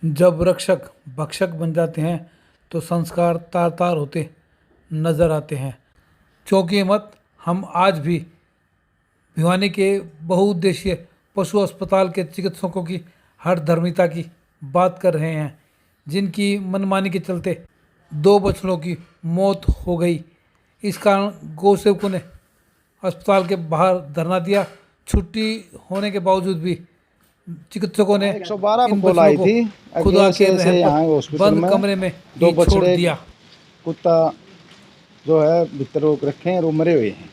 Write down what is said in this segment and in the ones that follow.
जब रक्षक भक्षक बन जाते हैं तो संस्कार तार तार होते नजर आते हैं। चौंकिए मत, हम आज भी भिवानी के बहुउद्देशीय पशु अस्पताल के चिकित्सकों की हठधर्मिता की बात कर रहे हैं, जिनकी मनमानी के चलते 2 बछड़ों की मौत हो गई। इस कारण गौसेवकों ने अस्पताल के बाहर धरना दिया। छुट्टी होने के बावजूद भी चिकित्सकों ने 112 इन कॉल आई बछड़ों थी। को खुदा के ऐसे रहम यहाँ पर हॉस्पिटल बंद में कमरे में 2 ही छोड़ बछड़े दिया। कुत्ता जो है भीतर रोक रखे हैं, वो मरे हुए हैं।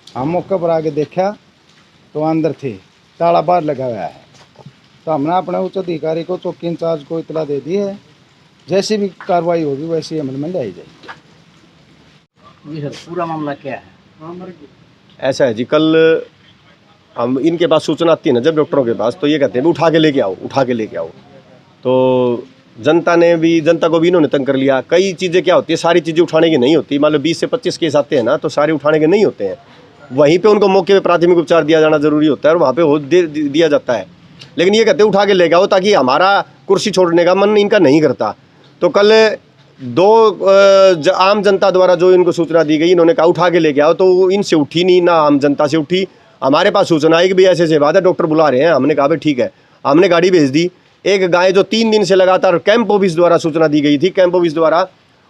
हम मौके पर आके देखा तो अंदर थे, ताला बाहर लगा हुआ है। तो हमने अपने उच्च अधिकारी को, चौकी इंचार्ज को इतला दे दी है। जैसी भी कार्रवाई होगी वैसी अमल में लाई जाएगी। जी सर, पूरा मामला क्या है? ऐसा है जी, कल हम इनके पास सूचना आती है ना जब डॉक्टरों के पास, तो ये कहते हैं भी उठा के लेके आओ, उठा के लेके आओ। तो जनता को भी इन्होंने तंग कर लिया। कई चीज़ें क्या होती है, सारी चीज़ें उठाने की नहीं होती। मान लो 20 से 25 केस आते हैं ना, तो सारे उठाने के नहीं होते हैं। वहीं पे उनको मौके पे प्राथमिक उपचार दिया जाना जरूरी होता है और वहाँ पे दिया जाता है। लेकिन ये कहते हैं उठा के लेके आओ, ताकि हमारा कुर्सी छोड़ने का मन इनका नहीं करता। तो कल 2 आम जनता द्वारा जो इनको सूचना दी गई, इन्होंने कहा उठा के लेके आओ, तो इनसे उठी नहीं, ना आम जनता से उठी। हमारे पास सूचना आई कि भाई ऐसे बात है, डॉक्टर बुला रहे हैं। हमने कहा भाई ठीक है, हमने गाड़ी भेज दी। एक गाय जो 3 दिन से लगातार कैंप ऑफिस द्वारा सूचना दी गई थी, कैंप ऑफिस द्वारा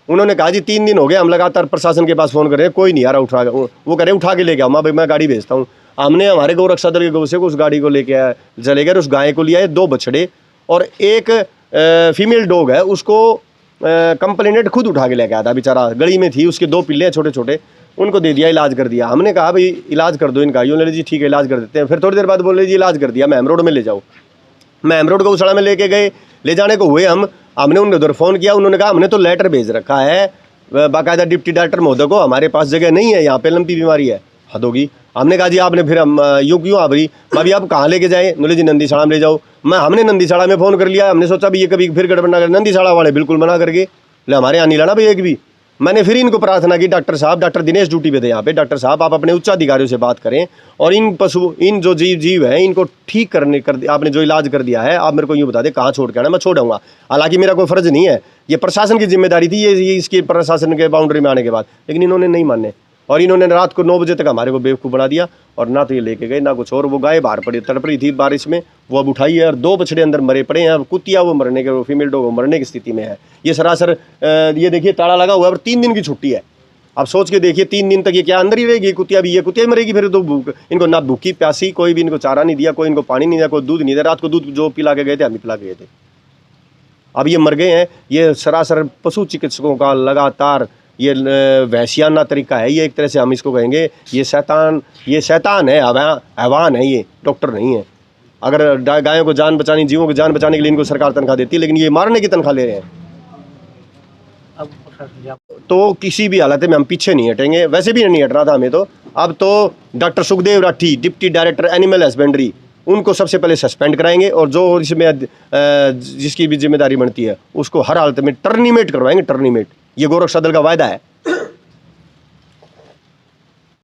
उन्होंने कहा जी 3 दिन हो गए, हम लगातार प्रशासन के पास फ़ोन कर रहे हैं, कोई नहीं आ रहा उठा। वो कह रहे उठा के लेके आओ। भाई मैं गाड़ी भेजता हूँ। हमने हमारे गौ रक्षा दल के गौ से उस गाड़ी को लेके आया, चले गए। उस गाय को लिया है, 2 बछड़े और एक फीमेल डॉग है, उसको कंप्लेनेंट खुद उठा के लेके आया था। बेचारा गली में थी, उसके 2 पिल्ले हैं छोटे छोटे, उनको दे दिया, इलाज कर दिया। हमने कहा भाई इलाज कर दो इनका। यूँ ले जी ठीक है, इलाज कर देते हैं। फिर थोड़ी देर बाद बोले जी इलाज कर दिया, मैम रोड में ले जाओ। मैम रोड गौशाला में लेके गए। ले जाने को हुए हमने उन्हें उधर फ़ोन किया। उन्होंने कहा हमने तो लेटर भेज रखा है बाकायदा डिप्टी डॉक्टर महोदय को, हमारे पास जगह नहीं है, यहाँ पे लंपी बीमारी है। हद होगी। हमने कहा जी आपने फिर हम यूँ क्यों आ भाई अभी आप कहाँ लेके जाए? बोले जी नंदीशाला में ले जाओ। हमने नंदीशाला में फ़ोन कर लिया। हमने सोचा भी ये कभी फिर गड़बड़ ना कर। नंदीशाला वाले बिल्कुल मना करके ले, हमारे यहाँ नहीं लाना भाई एक भी। मैंने फिर इनको प्रार्थना की, डॉक्टर साहब, डॉक्टर दिनेश ड्यूटी पे थे यहाँ पे, डॉक्टर साहब आप अपने उच्च अधिकारियों से बात करें और इन जो जीव हैं इनको ठीक आपने जो इलाज कर दिया है, आप मेरे को यूँ बता दें कहाँ छोड़ के आना, मैं छोड़ आऊँगा। हालांकि मेरा कोई फ़र्ज़ नहीं है, ये प्रशासन की जिम्मेदारी थी, ये इसकी प्रशासन के बाउंड्री में आने के बाद। लेकिन इन्होंने नहीं माने और इन्होंने रात को 9 बजे तक हमारे को बेवकूफ़ बना दिया। और ना तो ये लेके गए ना कुछ और। वो गाय बाहर पड़ी, तड़प रही थी बारिश में, वो अब उठाई है और 2 बछड़े अंदर मरे पड़े हैं। अब कुतिया वो मरने के, फीमेल डॉग मरने की स्थिति में है। ये सरासर ये देखिए ताला लगा हुआ है और 3 दिन की छुट्टी है। आप सोच के देखिए 3 दिन तक ये क्या अंदर ही रहेगी? कुतिया भी, ये कुतिया ही मरेगी फिर। तो इनको ना भूखी प्यासी, कोई भी इनको चारा नहीं दिया, कोई इनको पानी नहीं दिया, कोई दूध नहीं दिया। रात को दूध जो पिला के गए थे हम ही पिला के गए थे। अब ये मर गए हैं। ये सरासर पशु चिकित्सकों का लगातार ये वहशियाना तरीका है। ये एक तरह से हम इसको कहेंगे ये शैतान है, हैवान है, ये डॉक्टर नहीं है। अगर गायों को जान बचानी, जीवों को जान बचाने के लिए इनको सरकार तनख्वाह देती है, लेकिन ये मारने की तनख्वाह ले रहे हैं। तो किसी भी हालत में हम पीछे नहीं हटेंगे। वैसे भी नहीं हट रहा था हमें तो। अब तो doctor Sukhdev Rathi, deputy director animal husbandry, उनको सबसे पहले सस्पेंड कराएंगे और जो इसमें जिसकी भी जिम्मेदारी बनती है उसको हर हालत में टर्मिनेट करवाएंगे। टर्मिनेट, ये गौ रक्षा दल का वायदा है।